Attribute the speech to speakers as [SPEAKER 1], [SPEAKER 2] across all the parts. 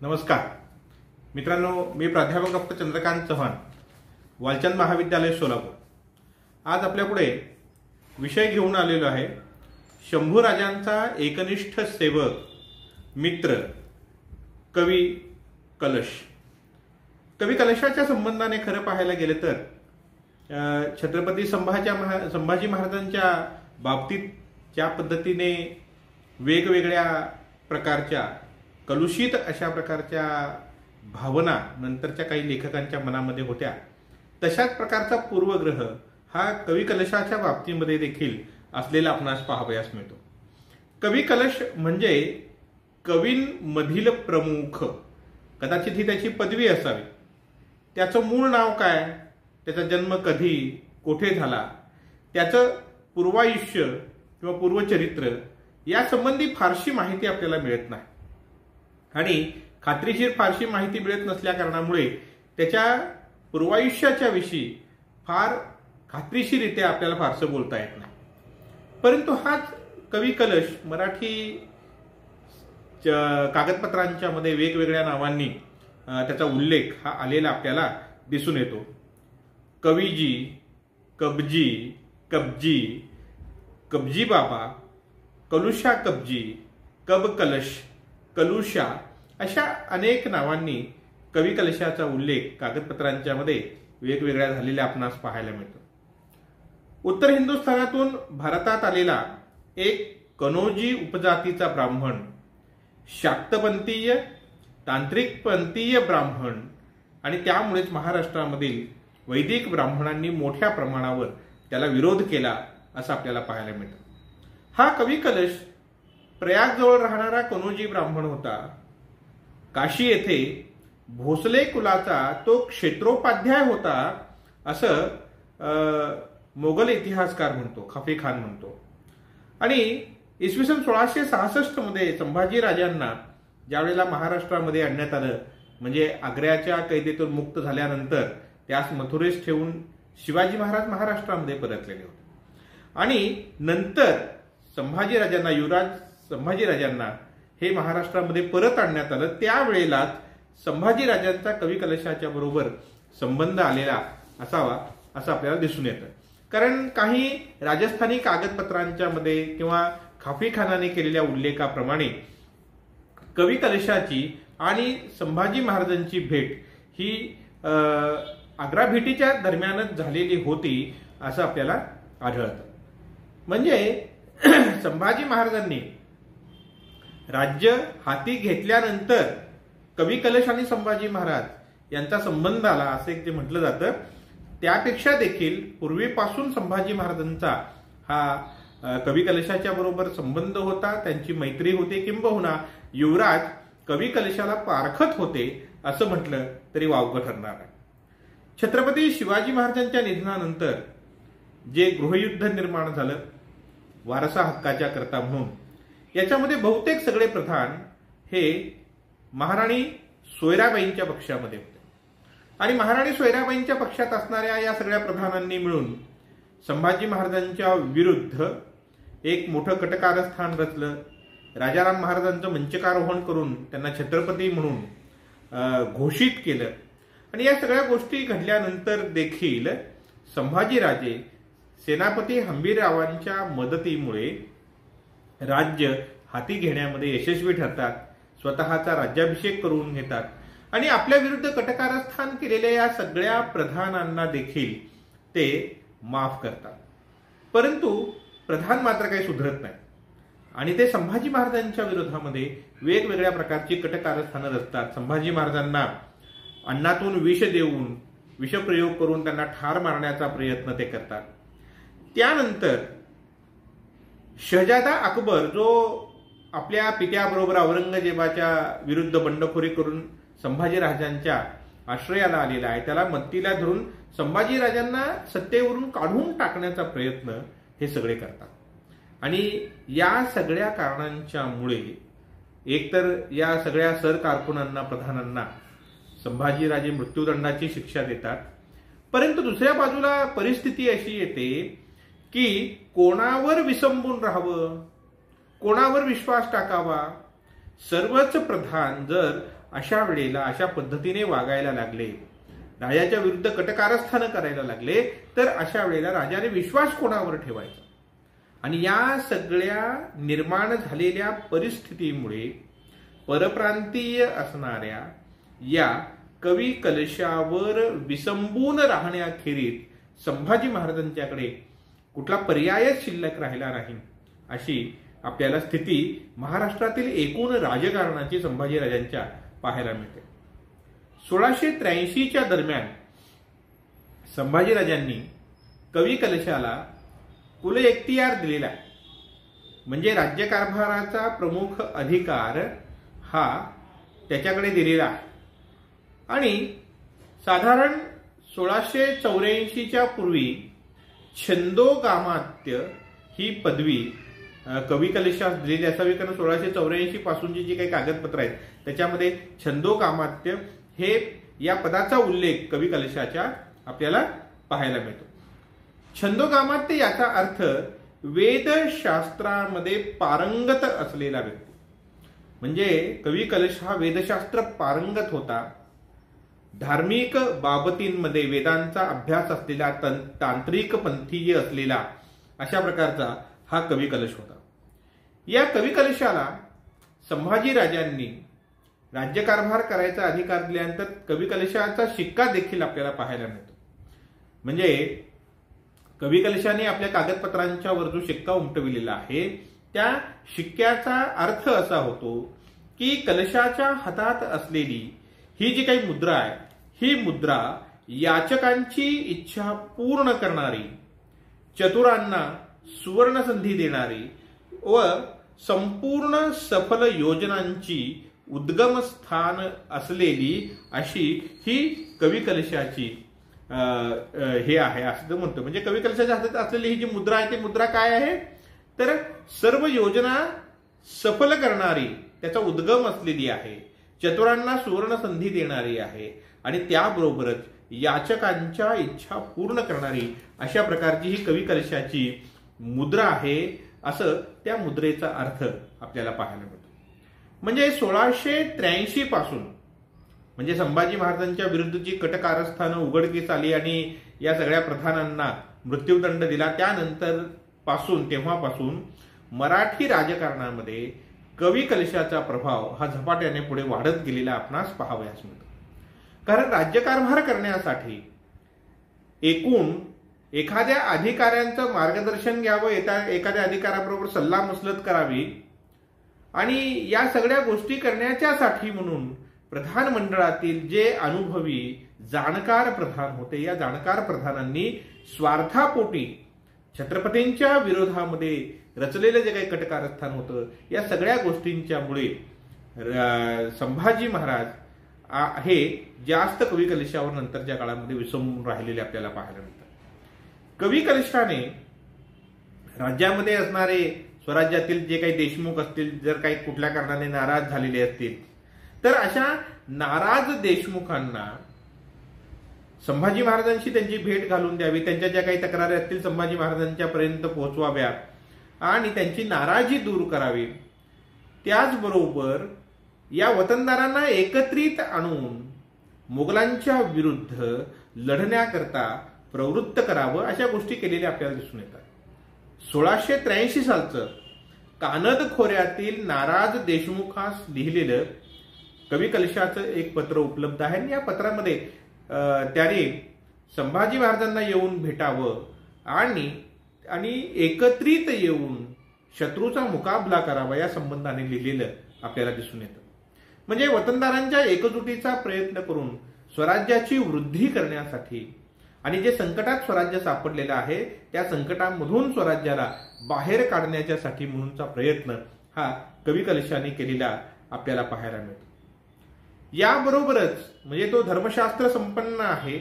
[SPEAKER 1] नमस्कार मित्रांनो, मी प्राध्यापक डॉक्टर चंद्रकांत चव्हाण, वालचंद महाविद्यालय सोलापूर. आज आपल्यापुढे विषय घेऊन आलेलो आहे शंभूराजांचा एकनिष्ठ सेवक मित्र कवी कलश. कवी कलशाच्या संबंधाने खरं पाहायला गेलं तर छत्रपती संभाजी महाराजांच्या बाबतीत ज्या पद्धतीने वेगवेगळ्या प्रकारच्या कलुषित अशा प्रकारच्या भावना नंतरच्या काही लेखकांच्या मनामध्ये होत्या, तशाच प्रकारचा पूर्वग्रह हा कवी कलशाच्या बाबतीमध्ये देखील असलेला आपणास पाहावयास मिळतो. कवी कलश म्हणजे कवींमधील प्रमुख, कदाचित ही त्याची पदवी असावी. त्याचं मूळ नाव काय, त्याचा जन्म कधी कोठे झाला, त्याचं पूर्वायुष्य किंवा पूर्वचरित्र यासंबंधी फारशी माहिती आपल्याला मिळत नाही आणि खात्रीशीर फारशी माहिती मिळत नसल्या कारणामुळे त्याच्या पूर्वायुष्याच्या विषयी फार खात्रीशीररित्या आपल्याला फारसं बोलता येत नाही. परंतु हाच कवी कलश मराठी कागदपत्रांच्या मध्ये वेगवेगळ्या नावांनी त्याचा उल्लेख हा आलेला आपल्याला दिसून येतो. कवीजी, कबजी, कबजी, कबजी बाबा, कलुषा कबजी, कब कलश, कलुषा अशा अनेक नावांनी कवी कलशाचा उल्लेख कागदपत्रांच्या मध्ये वेगवेगळ्या झालेल्या आपणास पाहायला मिळतो. उत्तर हिंदुस्थानातून भारतात आलेला एक कनोजी उपजातीचा ब्राह्मण, शाक्तपंथीय, तांत्रिकपंथीय ब्राह्मण आणि त्यामुळेच महाराष्ट्रामधील वैदिक ब्राह्मणांनी मोठ्या प्रमाणावर त्याला विरोध केला असं आपल्याला पाहायला मिळतं. हा कवी कलश प्रयागजवळ राहणारा कनोजी ब्राह्मण होता. काशी येथे भोसले कुलाचा तो क्षेत्रोपाध्याय होता असं मोगल इतिहासकार म्हणतो, खफे खान म्हणतो. आणि इसवी सन 1666 मध्ये संभाजी राजांना ज्यावेळेला महाराष्ट्रामध्ये आणण्यात आलं, म्हणजे आग्र्याच्या कैदेतून मुक्त झाल्यानंतर त्यास मथुरेस ठेवून शिवाजी महाराज महाराष्ट्रामध्ये परतलेले होते आणि नंतर संभाजीराजांना, युवराज संभाजीराजांना हे महाराष्ट्रामध्ये परत आणण्यात आलं. त्यावेळेलाच संभाजीराजांचा कवी कलशाच्या बरोबर संबंध आलेला असावा असं आपल्याला दिसून येतं. कारण काही राजस्थानी कागदपत्रांच्या मध्ये किंवा खाफी खानाने केलेल्या उल्लेखाप्रमाणे कवी कलशाची आणि संभाजी महाराजांची भेट ही आग्रा भेटीच्या दरम्यानच झालेली होती असं आपल्याला आढळतं. म्हणजे संभाजी महाराजांनी राज्य हाती घेतल्यानंतर कवी कलश आणि संभाजी महाराज यांचा संबंध आला असं एक जे म्हटलं जातं. त्यापेक्षा देखील पूर्वीपासून संभाजी महाराजांचा हा कवी कलशाच्या बरोबर संबंध होता, त्यांची मैत्री होती. किंबहुना युवराज कवी कलशाला पारखत होते असं म्हटलं तरी वावगं ठरणार आहे. छत्रपती शिवाजी महाराजांच्या निधनानंतर जे गृहयुद्ध निर्माण झालं वारसा हक्काच्या करता म्हणून, याच्यामध्ये बहुतेक सगळे प्रधान हे महाराणी सोयराबाईंच्या पक्षामध्ये होते आणि महाराणी सोयराबाईंच्या पक्षात असणाऱ्या या सगळ्या प्रधानांनी मिळून संभाजी महाराजांच्या विरुद्ध एक मोठं कटकारस्थान रचलं. राजाराम महाराजांचं मंचकारोहण करून त्यांना छत्रपती म्हणून घोषित केलं आणि या सगळ्या गोष्टी घडल्यानंतर देखील संभाजीराजे सेनापती हंबीररावांच्या मदतीमुळे राज्य हाती घेण्यामध्ये यशस्वी ठरतात, स्वतःचा राज्याभिषेक करून घेतात आणि आपल्या विरुद्ध कटकारस्थान केलेल्या या सगळ्या प्रधानांना देखील ते माफ करतात. परंतु प्रधान मात्र काही सुधरत नाही आणि ते संभाजी महाराजांच्या विरोधामध्ये वेगवेगळ्या प्रकारची कटकारस्थानं रचतात. संभाजी महाराजांना अन्नातून विष देऊन, विषप्रयोग करून त्यांना ठार मारण्याचा प्रयत्न ते करतात. त्यानंतर शहजादा अकबर, जो आपल्या पित्याबरोबर औरंगजेबाच्या विरुद्ध बंडखोरी करून संभाजीराजांच्या आश्रयाला आलेला आहे, त्याला मत्तीला धरून संभाजीराजांना सत्तेवरून काढून टाकण्याचा प्रयत्न हे सगळे करतात. आणि या सगळ्या कारणांच्यामुळे एकतर या सगळ्या सरकारकुनांना, प्रधानांना संभाजीराजे मृत्यूदंडाची शिक्षा देतात. परंतु दुसऱ्या बाजूला परिस्थिती अशी येते की कोणावर विसंबून राहावं, कोणावर विश्वास टाकावा. सर्वच प्रधान जर अशा वेळेला अशा पद्धतीने वागायला लागले, राजाच्या विरुद्ध कटकारस्थान करायला लागले, तर अशा वेळेला राजाने विश्वास कोणावर ठेवायचा? आणि या सगळ्या निर्माण झालेल्या परिस्थितीमुळे परप्रांतीय असणाऱ्या या कवी कलशावर विसंबून राहण्याखेरीज संभाजी महाराजांच्याकडे कुठला पर्यायच शिल्लक राहिला नाही, अशी आपल्याला स्थिती महाराष्ट्रातील एकूण राजकारणाची संभाजीराजांच्या पाहायला मिळते. 1683च्या दरम्यान संभाजीराजांनी कवी कलशाला कुल एख्तियार दिलेला आहे. म्हणजे राज्यकारभाराचा प्रमुख अधिकार हा त्याच्याकडे दिलेला आहे. आणि साधारण 1684च्या पूर्वी छंदोगामात्य ही पदवी कवी कलशास दिलेली असावी, कारण 1684 पासूनची जी काही कागदपत्र आहेत त्याच्यामध्ये छंदोगामात्य हे या पदाचा उल्लेख कवी कलशाच्या आपल्याला पाहायला मिळतो. छंदोगामात्य याचा अर्थ वेदशास्त्रामध्ये पारंगत असलेला व्यक्ती. म्हणजे कवी कलश हा वेदशास्त्र पारंगत होता. धार्मिक बाबतींमध्ये वेदांचा अभ्यास असलेला, तांत्रिक पंथीय असलेला अशा प्रकारचा हा कवी कलश होता. या कवी कलशाला संभाजीराजांनी राज्यकारभार करायचा अधिकार दिल्यानंतर कवी कलशाचा शिक्का देखील आपल्याला पाहायला मिळतो. म्हणजे कवी कलशाने आपल्या कागदपत्रांच्या वर जो शिक्का उमटविलेला आहे त्या शिक्क्याचा अर्थ असा होतो की कलशाच्या हातात असलेली ही जी काही मुद्रा आहे, ही मुद्रा याचकांची इच्छा पूर्ण करणारी, चतुरांना सुवर्ण संधी देणारी व संपूर्ण सफल योजनांची उद्गम स्थान असलेली अशी ही कवी कलशाची हे आहे असं म्हणतो. म्हणजे कवी कलशाच्या हातात असलेली ही जी मुद्रा आहे ती मुद्रा काय आहे, तर सर्व योजना सफल करणारी, त्याचा उद्गम असलेली आहे, चतुरांना सुवर्ण संधी देणारी आहे आणि त्याबरोबरच याचकांच्या इच्छा पूर्ण करणारी अशा प्रकारची ही कवी कलशाची मुद्रा आहे, असं त्या मुद्रेचा अर्थ आपल्याला पाहायला मिळतो. म्हणजे 1683 पासून म्हणजे संभाजी महाराजांच्या विरुद्धची कटकारस्थानं उघडकीस आली आणि या सगळ्या प्रधानांना मृत्यूदंड दिला, त्यानंतर पासून तेव्हापासून मराठी राजकारणामध्ये कवी कलशाचा प्रभाव हा झपाट्याने पुढे वाढत गेलेला आपणास पाहावयास मिळतो. कारण राज्यकारभार करण्यासाठी एकूण एखाद्या अधिकाऱ्यांचं मार्गदर्शन घ्यावं, एखाद्या अधिकाऱ्याबरोबर सल्लामसलत करावी आणि या सगळ्या गोष्टी करण्याच्यासाठी म्हणून प्रधान मंडळातील जे अनुभवी जाणकार प्रधान होते, या जाणकार प्रधानांनी स्वार्थापोटी छत्रपतींच्या विरोधामध्ये रचलेलं जे काही कटकारस्थान होतं, या सगळ्या गोष्टींच्यामुळे संभाजी महाराज हे जास्त कवी कलशावर नंतरच्या काळामध्ये विसंबून राहिलेले आपल्याला पाहायला मिळतात. कवी कलशाने राज्यामध्ये असणारे स्वराज्यातील जे काही देशमुख असतील, जर काही कुठल्या कारणाने नाराज झालेले असतील, तर अशा नाराज देशमुखांना संभाजी महाराजांशी त्यांची भेट घालून द्यावी, त्यांच्या ज्या काही तक्रारी असतील संभाजी महाराजांच्या पर्यंत पोहोचवाव्या आणि त्यांची नाराजी दूर करावी. त्याचबरोबर या वतनदारांना एकत्रित आणून मुघलांच्या विरुद्ध लढण्याकरता प्रवृत्त करावं, अशा गोष्टी केलेल्या आपल्याला दिसून येतात. 1683 सालचं कानद खोऱ्यातील नाराज देशमुखास लिहिलेलं कवी कलशाचं एक पत्र उपलब्ध आहे आणि या पत्रामध्ये त्याने संभाजी महाराजांना येऊन भेटावं आणि एकत्रित येऊन शत्रूचा मुकाबला करावा या संबंधाने लिहिलेलं आपल्याला दिसून येतं. म्हणजे वतनदारांच्या एकजुटीचा प्रयत्न करून स्वराज्याची वृद्धी करण्यासाठी आणि जे संकटात स्वराज्य सापडलेलं आहे त्या संकटांमधून स्वराज्याला बाहेर काढण्याच्यासाठी म्हणूनचा प्रयत्न हा कवी कलशाने केलेला आपल्याला पाहायला मिळतो. याबरोबरच म्हणजे तो धर्मशास्त्र संपन्न आहे,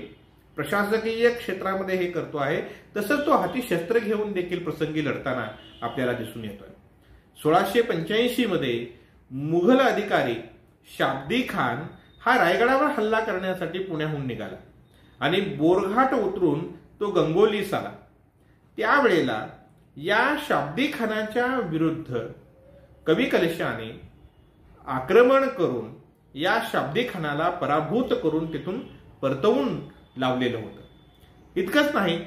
[SPEAKER 1] प्रशासकीय क्षेत्रामध्ये हे करतो आहे, तसंच तो हाती शस्त्र घेऊन देखील प्रसंगी लढताना आपल्याला दिसून येतोय. 1685 मध्ये मुघल अधिकारी शाब्दी खान हा रायगडावर हल्ला करण्यासाठी पुण्याहून निघाला आणि बोरघाट उतरून तो गंगोलीस आला. त्यावेळेला या शाब्दी खानाच्या विरुद्ध कवी कलशाने आक्रमण करून या शाब्दिक खानाला पराभूत करून तिथून परतवून लावलेलं होतं. इतकंच नाही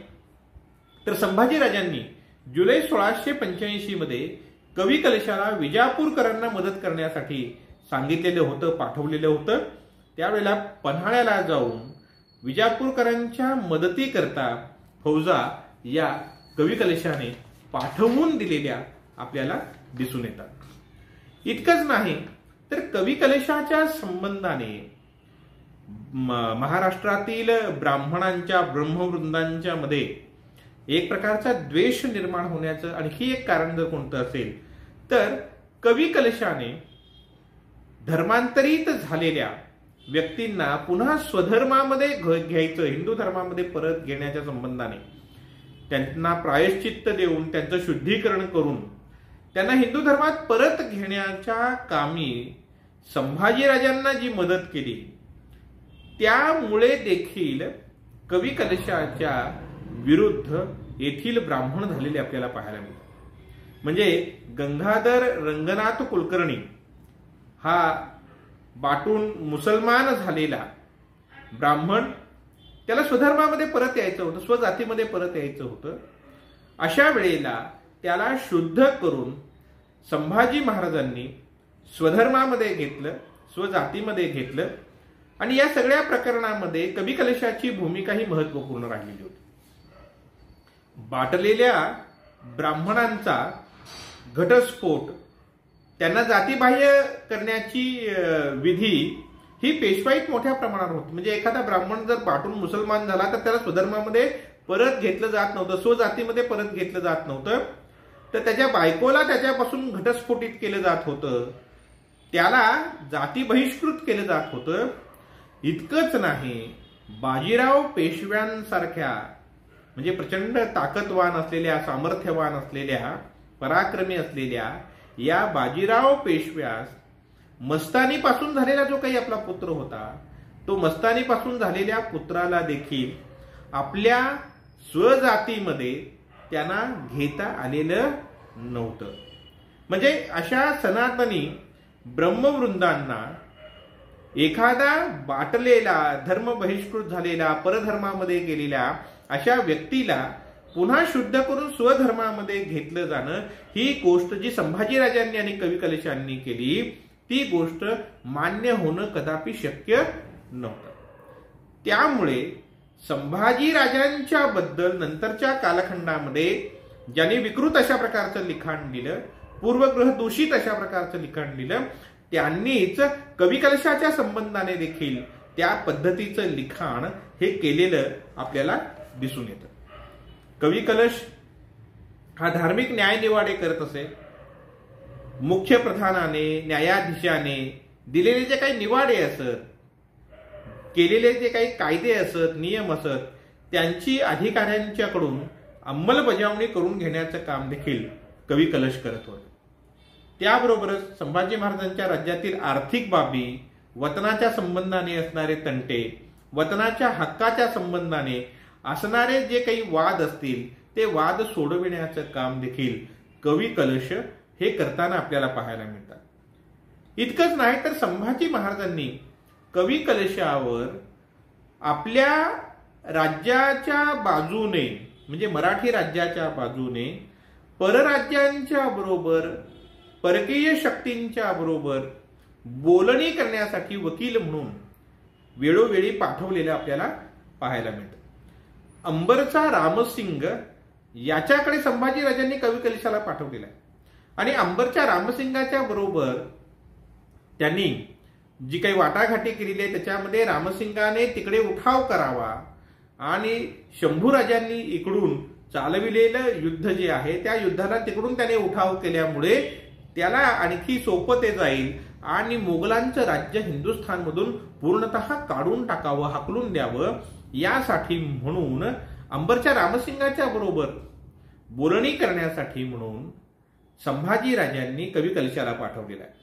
[SPEAKER 1] तर संभाजीराजांनी जुलै 1685 मध्ये कवी कलशाला विजापूरकरांना मदत करण्यासाठी सांगितलेलं होतं, पाठवलेलं होतं. त्यावेळेला पन्हाळ्याला जाऊन विजापूरकरांच्या मदतीकरता फौजा या कवी कलशाने पाठवून दिलेल्या आपल्याला दिसून येतात. इतकंच नाही तर कवी कलशाच्या संबंधाने महाराष्ट्रातील ब्राह्मणांच्या ब्रह्मवृंदांच्या मध्ये एक प्रकारचा द्वेष निर्माण होण्याचं आणखी एक कारण जर कोणतं असेल तर कवी कलशाने धर्मांतरित झालेल्या व्यक्तींना पुन्हा स्वधर्मामध्ये घ्यायचं, हिंदू धर्मामध्ये परत घेण्याच्या संबंधाने त्यांना प्रायश्चित्त देऊन त्यांचं शुद्धीकरण करून त्यांना हिंदू धर्मात परत घेण्याच्या कामी संभाजीराजांना जी मदत केली त्यामुळे देखील कवी कलशाच्या विरुद्ध येथील ब्राह्मण झालेले आपल्याला पाहायला मिळतात. म्हणजे गंगाधर रंगनाथ कुलकर्णी हा बाटून मुसलमान झालेला ब्राह्मण, त्याला स्वधर्मामध्ये परत यायचं होतं, स्वजातीमध्ये परत यायचं होतं. अशा वेळेला त्याला शुद्ध करून संभाजी महाराजांनी स्वधर्मामध्ये घेतलं, स्वजातीमध्ये घेतलं आणि या सगळ्या प्रकरणामध्ये कवी कलशाची भूमिका ही महत्वपूर्ण राहिलेली होती. बाटलेल्या ब्राह्मणांचा घटस्फोट, त्यांना जातीबाह्य करण्याची विधी ही पेशवाईत मोठ्या प्रमाणावर होती. म्हणजे एखादा ब्राह्मण जर बाटून मुसलमान झाला तर त्याला स्वधर्मामध्ये परत घेतलं जात नव्हतं, स्वजातीमध्ये परत घेतलं जात नव्हतं, तर त्याच्या बायकोला त्याच्यापासून घटस्फोटित केलं जात होतं, त्याला जाती बहिष्कृत केलं जात होतं. इतकंच नाही, बाजीराव पेशव्यांसारख्या म्हणजे प्रचंड ताकदवान असलेल्या, सामर्थ्यवान असलेल्या, पराक्रमी असलेल्या या बाजीराव पेशव्यास मस्तानीपासून झालेला जो काही आपला पुत्र होता, तो मस्तानीपासून झालेल्या पुत्राला देखील आपल्या स्वजातीमध्ये त्यांना घेता आलेलं नव्हतं. म्हणजे अशा सनातनी ब्रह्मवृंदांना एखादा बाटलेला, धर्म बहिष्कृत झालेला, परधर्मामध्ये गेलेल्या अशा व्यक्तीला पुन्हा शुद्ध करून स्वधर्मामध्ये घेतलं जाणं, ही गोष्ट जी संभाजीराजांनी आणि कवी कलशांनी केली ती गोष्ट मान्य होणं कदापि शक्य नव्हतं. त्यामुळे संभाजीराजांच्या बद्दल नंतरच्या कालखंडामध्ये ज्यांनी विकृत अशा प्रकारचं लिखाण लिहिलं, पूर्वग्रह दूषित अशा प्रकारचं लिखाण लिहिलं, त्यांनीच कवी कलशाच्या संबंधाने देखील त्या पद्धतीचं लिखाण हे केलेलं आपल्याला दिसून येतं. कवी कलश हा धार्मिक न्यायनिवाडे करत असे. मुख्य प्रधानाने, न्यायाधीशाने दिलेले जे काही निवाडे असत, केलेले जे काही कायदे असत, नियम असत, त्यांची अधिकाऱ्यांच्याकडून अंमलबजावणी करून घेण्याचं काम देखील कवी कलश करत होते. त्याबरोबरच संभाजी महाराजांच्या राज्यातील आर्थिक बाबी, वतनाच्या संबंधाने असणारे तंटे, वतनाच्या हक्काच्या संबंधाने असणारे जे काही वाद असतील ते वाद सोडविण्याचं काम देखील कवी कलश हे करताना आपल्याला पाहायला मिळतात. इतकंच नाही तर संभाजी महाराजांनी कवी कलशावर आपल्या राज्याच्या बाजूने म्हणजे मराठी राज्याच्या बाजूने परराज्यांच्या बरोबर, परकीय शक्तींच्या बरोबर बोलणी करण्यासाठी वकील म्हणून वेळोवेळी पाठवलेलं आपल्याला पाहायला मिळतं. अंबरचा रामसिंग याच्याकडे संभाजीराजांनी कवी कलशाला पाठवलेला आहे आणि अंबरच्या रामसिंगाच्या बरोबर त्यांनी जी काही वाटाघाटी केलेली आहे त्याच्यामध्ये रामसिंगाने तिकडे उठाव करावा आणि शंभूराजांनी इकडून चालविलेलं युद्ध जे आहे त्या युद्धाला तिकडून त्याने उठाव केल्यामुळे त्याला आणखी सोपं ते जाईल आणि मोगलांचं राज्य हिंदुस्थानमधून पूर्णतः काढून टाकावं, हाकलून द्यावं, यासाठी म्हणून अंबरच्या रामसिंगाच्या बरोबर बोलणी करण्यासाठी म्हणून संभाजीराजांनी कवी कलशाला पाठवलेला आहे.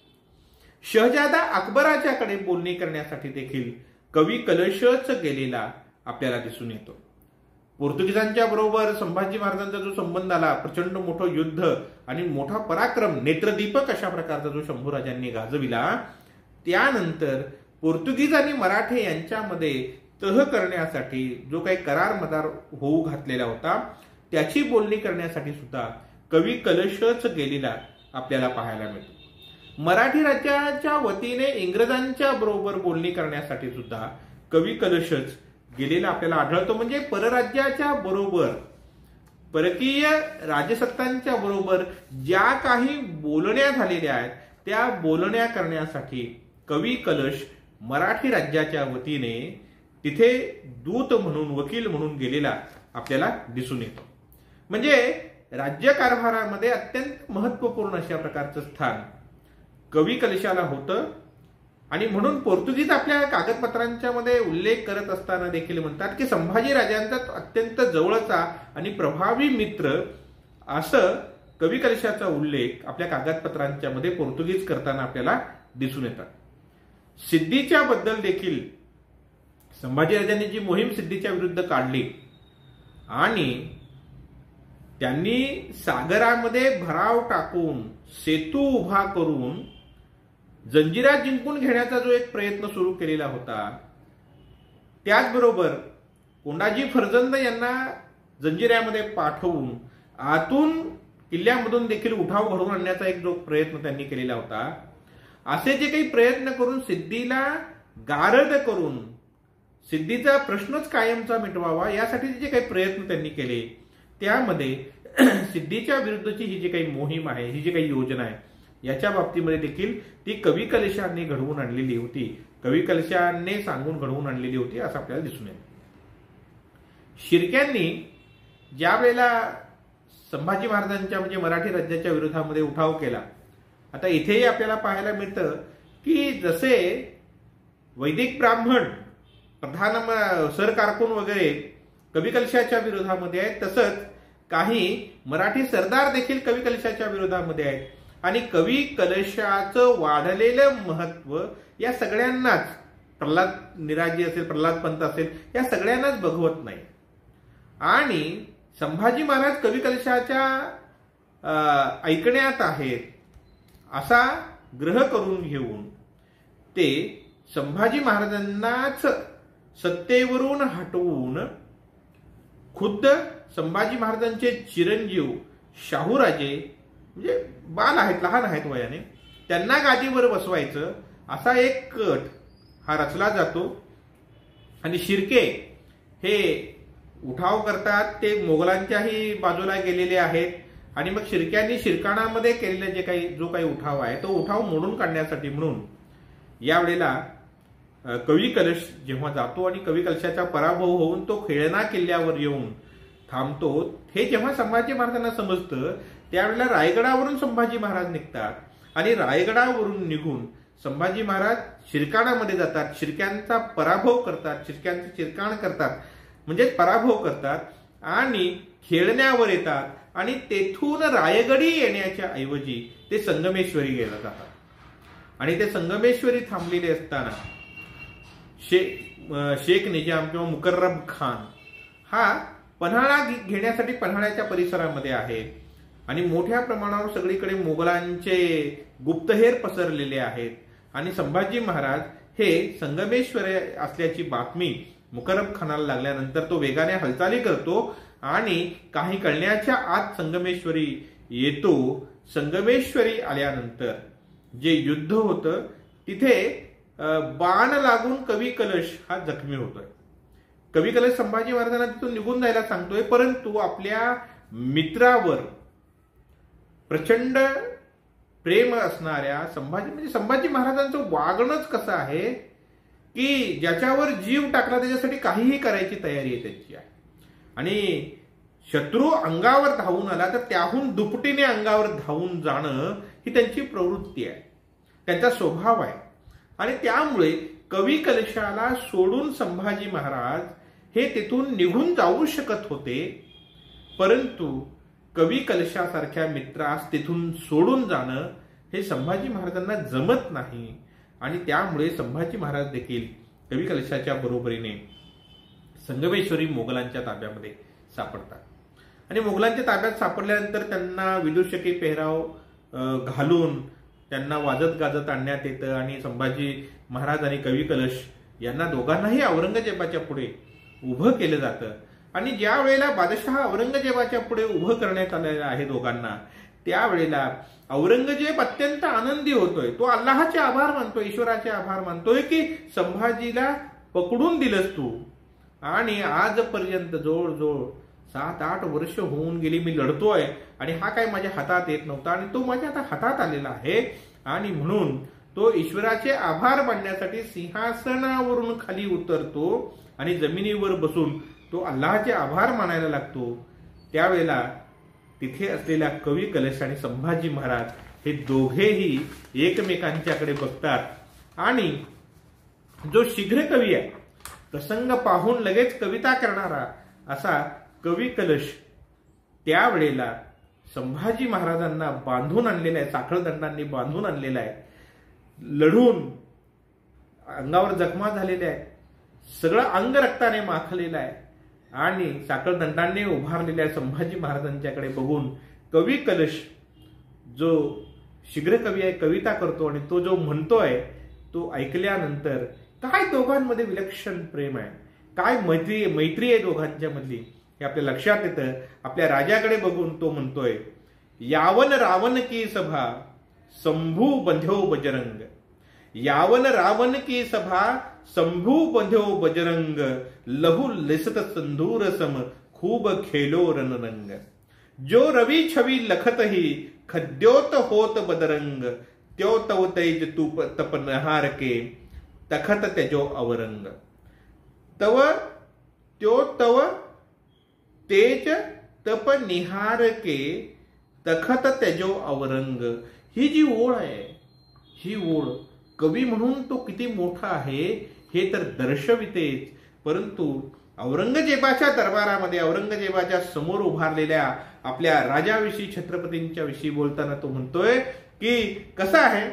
[SPEAKER 1] शहजादा अकबराच्याकडे बोलणी करण्यासाठी देखील कवी कलशच गेलेला आपल्याला दिसून येतो. पोर्तुगीजांच्या बरोबर संभाजी महाराजांचा जो संबंध आला, प्रचंड मोठं युद्ध आणि मोठा पराक्रम, नेत्रदीपक अशा प्रकारचा जो शंभूराजांनी गाजविला, त्यानंतर पोर्तुगीज आणि मराठे यांच्यामध्ये तह करण्यासाठी जो काही करार मदार होऊ घातलेला होता त्याची बोलणी करण्यासाठी सुद्धा कवी कलशच गेलेला आपल्याला पाहायला मिळतो। मराठी राज्याच्या वतीने इंग्रजांच्या बरोबर बोलणी करण्यासाठी सुद्धा कवी कलशच गेलेला आपल्याला आढळतो। म्हणजे परराज्याच्या बरोबर, परकीय राजसत्तांच्या बरोबर ज्या काही बोलण्या झालेल्या आहेत त्या बोलण्या करण्यासाठी कवी कलश मराठी राज्याच्या वतीने तिथे दूत म्हणून, वकील म्हणून गेलेला आपल्याला दिसून येतो। म्हणजे राज्यकारभारामध्ये अत्यंत महत्वपूर्ण अशा प्रकारचं स्थान कवी कलशाला होतं आणि म्हणून पोर्तुगीज आपल्या कागदपत्रांच्या मध्ये उल्लेख करत असताना देखील म्हणतात की संभाजी राजांचा अत्यंत जवळचा आणि प्रभावी मित्र असं कवी कलशाचा उल्लेख आपल्या कागदपत्रांच्या मध्ये पोर्तुगीज करताना आपल्याला दिसून येतात। सिद्धीच्या बद्दल देखील संभाजीराजांनी जी मोहीम सिद्धीच्या विरुद्ध काढली आणि त्यांनी सागरामध्ये भराव टाकून सेतू उभा करून जंजिरा जिंकून घेण्याचा जो एक प्रयत्न सुरू केलेला होता, त्याचबरोबर कोंडाजी फर्जंद यांना जंजिऱ्यामध्ये पाठवून आतून किल्ल्यामधून देखील उठाव घडवून आणण्याचा एक जो प्रयत्न त्यांनी केलेला होता, असे जे काही प्रयत्न करून सिद्धीला गारद करून सिद्धीचा प्रश्नच कायमचा मिटवावा यासाठी जे काही प्रयत्न त्यांनी केले त्यामध्ये सिद्धीच्या विरुद्धची ही जी काही मोहीम आहे, ही जी काही योजना आहे, याच्या बाबतीमध्ये देखील ती कवी कलशांनी घडवून आणलेली होती, कवी कलशांनी सांगून घडवून आणलेली होती असं आपल्याला दिसून येतं। शिर्क्यांनी ज्या वेळेला संभाजी महाराजांच्या म्हणजे मराठी राज्याच्या विरोधामध्ये उठाव केला, आता इथेही आपल्याला पाहायला मिळतं की जसे वैदिक ब्राह्मण, प्रधान सरकारकून वगैरे कवी कलशाच्या विरोधामध्ये आहेत, तसंच काही मराठी सरदार देखील कवी कलशाच्या विरोधामध्ये आहेत आणि कवी कलशाचं वाढलेलं महत्व या सगळ्यांनाच, प्रल्हाद निराजी असेल, प्रल्हाद पंत असेल, या सगळ्यांनाच बघवत नाही आणि संभाजी महाराज कवी कलशाच्या ऐकण्यात आहेत असा ग्रह करून घेऊन ते संभाजी महाराजांनाच सत्तेवरून हटवून खुद्द संभाजी महाराजांचे चिरंजीव शाहूराजे, म्हणजे बाल आहेत, लहान आहेत वयाने, त्यांना गादीवर बसवायचं असा एक कट हा रचला जातो आणि शिर्के हे उठाव करतात, ते मोगलांच्याही बाजूला गेलेले आहेत आणि मग शिर्क्यांनी शिरकाणामध्ये केलेले जो काही उठाव आहे तो उठाव मोडून काढण्यासाठी म्हणून यावेळेला कवी कलश जेव्हा जातो आणि कवी कलशाचा पराभव होऊन तो खेळणा किल्ल्यावर येऊन थांबतो, हे जेव्हा संभाजी महाराजांना समजतं त्यावेळेला रायगडावरून संभाजी महाराज निघतात आणि रायगडावरून निघून संभाजी महाराज शिरकाणामध्ये जातात, शिर्क्यांचा पराभव करतात, शिर्क्यांचे चिरकाण करतात, म्हणजे पराभव करतात आणि खेळण्यावर येतात आणि तेथून रायगडी येण्याच्या ऐवजी ते संगमेश्वरी गेला जातात आणि ते संगमेश्वरी थांबलेले असताना शेख निजाम किंवा मुकर्रब खान हा पन्हाळा घेण्यासाठी पन्हाळ्याच्या परिसरामध्ये आहे आणि मोठ्या प्रमाणावर सगळीकडे मोगलांचे गुप्तहेर पसरलेले आहेत आणि संभाजी महाराज हे संगमेश्वर असल्याची बातमी मुकर्रब खानाला लागल्यानंतर तो वेगाने हालचाली करतो आणि काही कळण्याच्या आत संगमेश्वरी येतो। संगमेश्वरी आल्यानंतर जे युद्ध होतं तिथे बाण लागून कवी कलश हा जखमी होतोय। कवी कलश संभाजी महाराजांना तिथून निघून जायला सांगतोय, परंतु आपल्या मित्रावर प्रचंड प्रेम असणाऱ्या संभाजी महाराजांचं वागणंच कसं आहे की ज्याच्यावर जीव टाकला त्याच्यासाठी काहीही करायची तयारी आहे त्यांची आहे आणि शत्रू अंगावर धावून आला तर त्याहून दुपटीने अंगावर धावून जाणं ही त्यांची प्रवृत्ती आहे, त्यांचा स्वभाव आहे आणि त्यामुळे कवी कलशाला सोडून संभाजी महाराज हे तिथून निघून जाऊ शकत होते, परंतु कवी कलशासारख्या मित्रास तिथून सोडून जाणं हे संभाजी महाराजांना जमत नाही आणि त्यामुळे संभाजी महाराज देखील कवी कलशाच्या बरोबरीने संगमेश्वरी मोगलांच्या ताब्यामध्ये सापडतात आणि मोगलांच्या ताब्यात सापडल्यानंतर त्यांना विदूषकी पेहराव घालून त्यांना वाजत गाजत आणण्यात येतं आणि संभाजी महाराज आणि कवी कलश यांना दोघांनाही औरंगजेबाच्या पुढे उभं केलं जातं. आणि ज्या वेळेला बादशहा औरंगजेबाच्या पुढे उभं करण्यात आलेलं आहे दोघांना, त्यावेळेला औरंगजेब अत्यंत आनंदी होतोय. तो अल्लाहचे आभार मानतोय, ईश्वराचे आभार मानतोय की संभाजीला पकडून दिलंस तू. आणि आजपर्यंत जवळजवळ 7-8 वर्ष होऊन गेली मी लढतोय आणि हा काय माझ्या हातात येत नव्हता आणि तो माझ्या आता हातात आलेला आहे. आणि म्हणून तो ईश्वराचे आभार मानण्यासाठी सिंहासनावरून खाली उतरतो आणि जमिनीवर बसून तो अल्लाहचे आभार मानायला लागतो. त्यावेळेला तिथे असलेल्या कवी कलश आणि संभाजी महाराज हे दोघेही एकमेकांच्याकडे बघतात आणि जो शीघ्र कवी आहे, प्रसंग पाहून लगेच कविता करणारा असा कवी कलश त्यावेळेला संभाजी महाराजांना बांधून आणलेला आहे, साखळदंडांनी बांधून आणलेला आहे. लढून अंगावर जखमा झालेल्या आहे, सगळं अंग रक्ताने माखलेलं आहे आणि साखळदंडांनी उभारलेल्या संभाजी महाराजांच्याकडे बघून कवी कलश जो शीघ्र कवी आहे कविता करतो आणि तो जो म्हणतोय तो ऐकल्यानंतर काय दोघांमध्ये विलक्षण प्रेम आहे, काय मैत्री आहे दोघांच्या मधली हे आपल्या लक्षात येतं. आपल्या राजाकडे बघून तो म्हणतोय, यावन रावण की सभा शंभू बंध्यो बजरंग, यावन रावण की सभा शंभू बंध्यो बजरंग, लहू लिसत संधूर सम खूब खेलो रणरंग, जो रवि छवि लखत ही खद्योत होत बदरंग, त्यो तव तेज तूप तप नहार के तखत तेजो अवरंग, तव त्यो तव तेज तप निहार के तखत तेजो अवरंग. ही जी ओळ आहे, ही ओळ कवी म्हणून तो किती मोठा आहे हे तर दर्शवितेच, परंतु औरंगजेबाच्या दरबारामध्ये औरंगजेबाच्या समोर उभारलेल्या आपल्या राजाविषयी छत्रपतींच्या विषयी बोलताना तो म्हणतोय की कसं आहे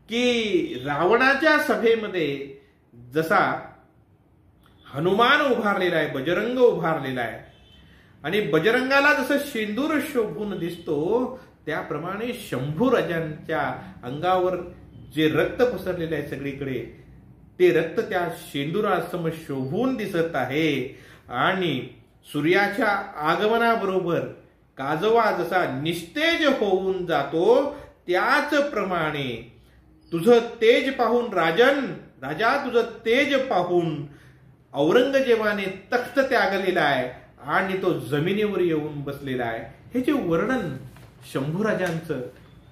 [SPEAKER 1] की रावणाच्या सभेमध्ये जसा हनुमान उभारलेला आहे, बजरंग उभारलेला आहे आणि बजरंगाला जसं शेंदूर शोभून दिसतो त्याप्रमाणे शंभू राजांच्या अंगावर जे रक्त पसरलेलं आहे सगळीकडे ते रक्त त्या शेंदुरासम शोभून दिसत आहे. आणि सूर्याच्या आगमनाबरोबर काजवा जसा निस्तेज होऊन जातो त्याचप्रमाणे तुझं तेज पाहून राजा तुझं तेज पाहून औरंगजेबाने तख्त त्यागलेला आहे आणि तो जमिनीवर येऊन बसलेला आहे. हे जे वर्णन शंभूराजांचं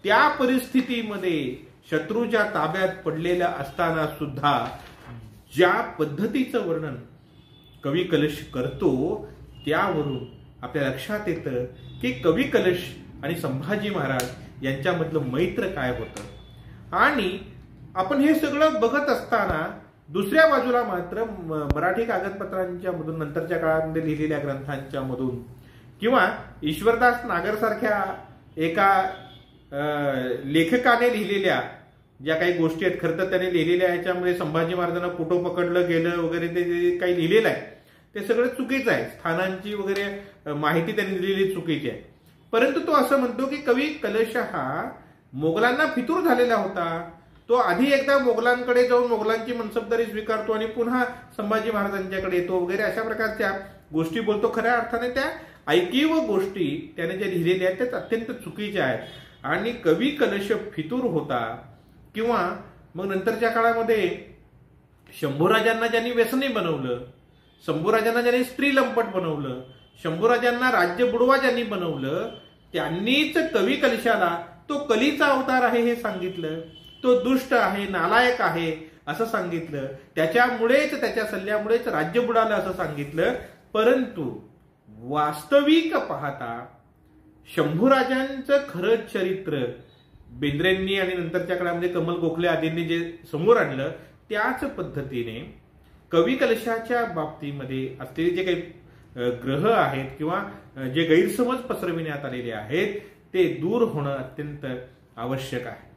[SPEAKER 1] त्या परिस्थितीमध्ये शत्रूच्या ताब्यात पडलेलं असताना सुद्धा ज्या पद्धतीचं वर्णन कवी कलश करतो त्यावरून आपल्या लक्षात येतं की कवी कलश आणि संभाजी महाराज यांच्यामधलं मैत्र काय होतं. आणि आपण हे सगळं बघत असताना दुसऱ्या बाजूला मात्र मराठी कागदपत्रांच्या मधून नंतरच्या काळामध्ये लिहिलेल्या ग्रंथांच्या मधून किंवा ईश्वरदास नागर सारख्या एका लेखकाने लिहिलेल्या ज्या काही गोष्टी आहेत, खरं तर त्याने लिहिलेल्या याच्यामध्ये संभाजी महाराजांना कुठं पकडलं गेलं वगैरे ते जे काही लिहिलेलं आहे ते सगळं चुकीचं आहे. स्थानांची वगैरे माहिती त्यांनी दिलेली चुकीची आहे. परंतु तो असं म्हणतो की कवी कलश हा मोगलांना फितूर झालेला होता. तो आधी एकदा मोगलांकडे जाऊन मोगलांची मनसबदारी स्वीकारतो आणि पुन्हा संभाजी महाराजांच्याकडे येतो वगैरे अशा प्रकारच्या गोष्टी बोलतो. खऱ्या अर्थाने त्या ऐकीव गोष्टी त्याने ज्या लिहिलेल्या आहेत त्या अत्यंत चुकीच्या आहेत. आणि कवी कलश फितूर होता किंवा मग नंतरच्या काळामध्ये शंभूराजांना ज्यांनी व्यसनी बनवलं, शंभूराजांना ज्यांनी स्त्री लंपट बनवलं, शंभूराजांना राज्य बुडवा ज्यांनी बनवलं त्यांनीच कवी कलशाला तो कलीचा अवतार आहे हे सांगितलं, तो दुष्ट आहे, नालायक आहे असं सांगितलं, त्याच्यामुळेच त्याच्या सल्ल्यामुळेच राज्य बुडालं असं सांगितलं. परंतु वास्तविक पाहता शंभूराजांचं खरं चरित्र बेंद्रेंनी आणि नंतरच्या काळामध्ये कमल गोखले आदींनी जे समोर आणलं त्याच पद्धतीने कवी कलशाच्या बाबतीमध्ये असलेले जे काही ग्रह आहेत किंवा जे गैरसमज पसरविण्यात आलेले आहेत ते दूर होणं अत्यंत आवश्यक आहे.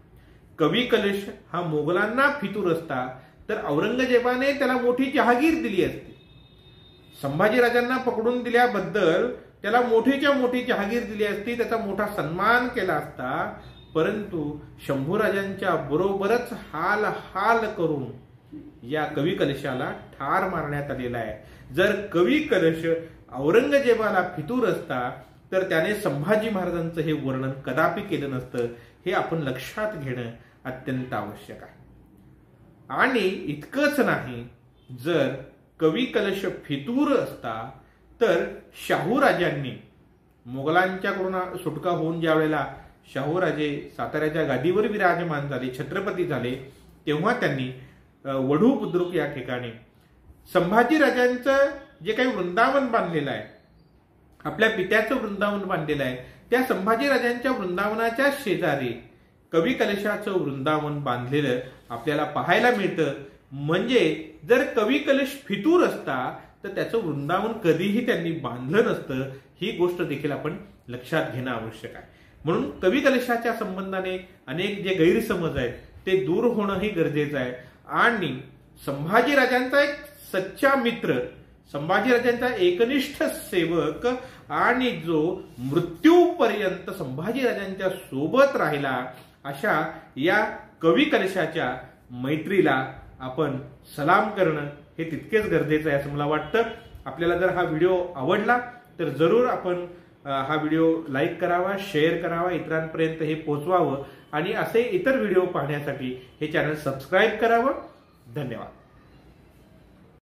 [SPEAKER 1] कवी कलश हा मोगलांना फितूर असता तर औरंगजेबाने त्याला मोठी जहागीर दिली असती. संभाजीराजांना पकडून दिल्याबद्दल त्याला मोठीच्या मोठी जहागीर दिली असती, त्याचा मोठा सन्मान केला असता. परंतु शंभूराजांच्या बरोबरच हाल हाल करून या कवी कलशाला ठार मारण्यात आलेला आहे। जर कवी कलश औरंगजेबाला फितूर असता तर त्याने संभाजी महाराजांचं हे वर्णन कदापि केलं नसतं, हे आपण लक्षात घेणं अत्यंत आवश्यक आहे। आणि इतकंच नाही, जर कवी कलश फितूर असता तर शाहूराजांनी मोगलांच्याकडून सुटका होऊन ज्या वेळेला शाहूराजे साताऱ्याच्या गादीवर विराजमान झाले, छत्रपती झाले, तेव्हा त्यांनी वढू बुद्रुक या ठिकाणी संभाजीराजांचं जे काही वृंदावन बांधलेलं आहे, आपल्या पित्याचं वृंदावन बांधलेलं आहे, त्या संभाजीराजांच्या वृंदावनाच्या शेजारी कवी कलशाचं वृंदावन बांधलेलं आपल्याला पाहायला मिळतं। म्हणजे जर कवी कलश फितूर असता तर त्याचं वृंदावन कधीही त्यांनी बांधलं नसतं, ही गोष्ट देखील आपण लक्षात घेणं आवश्यक आहे। म्हणून कवी कलशाच्या संबंधाने अनेक जे गैरसमज आहेत ते दूर होणं ही गरजेचं आहे। आणि संभाजीराजांचा एक सच्चा मित्र, संभाजीराजांचा एकनिष्ठ सेवक आणि जो मृत्यूपर्यंत संभाजीराजांच्या सोबत राहिला, अशा या कवी कलशाच्या मैत्रीला आपण सलाम करणं हे तितकेच गरजेचं आहे असं मला वाटतं। आपल्याला जर हा व्हिडिओ आवडला तर जरूर आपण हा व्हिडिओ लाईक करावा, शेअर करावा, इतरांपर्यंत हे पोहोचवावं आणि असे इतर व्हिडिओ पाहण्यासाठी हे चॅनल सबस्क्राईब करावं। धन्यवाद।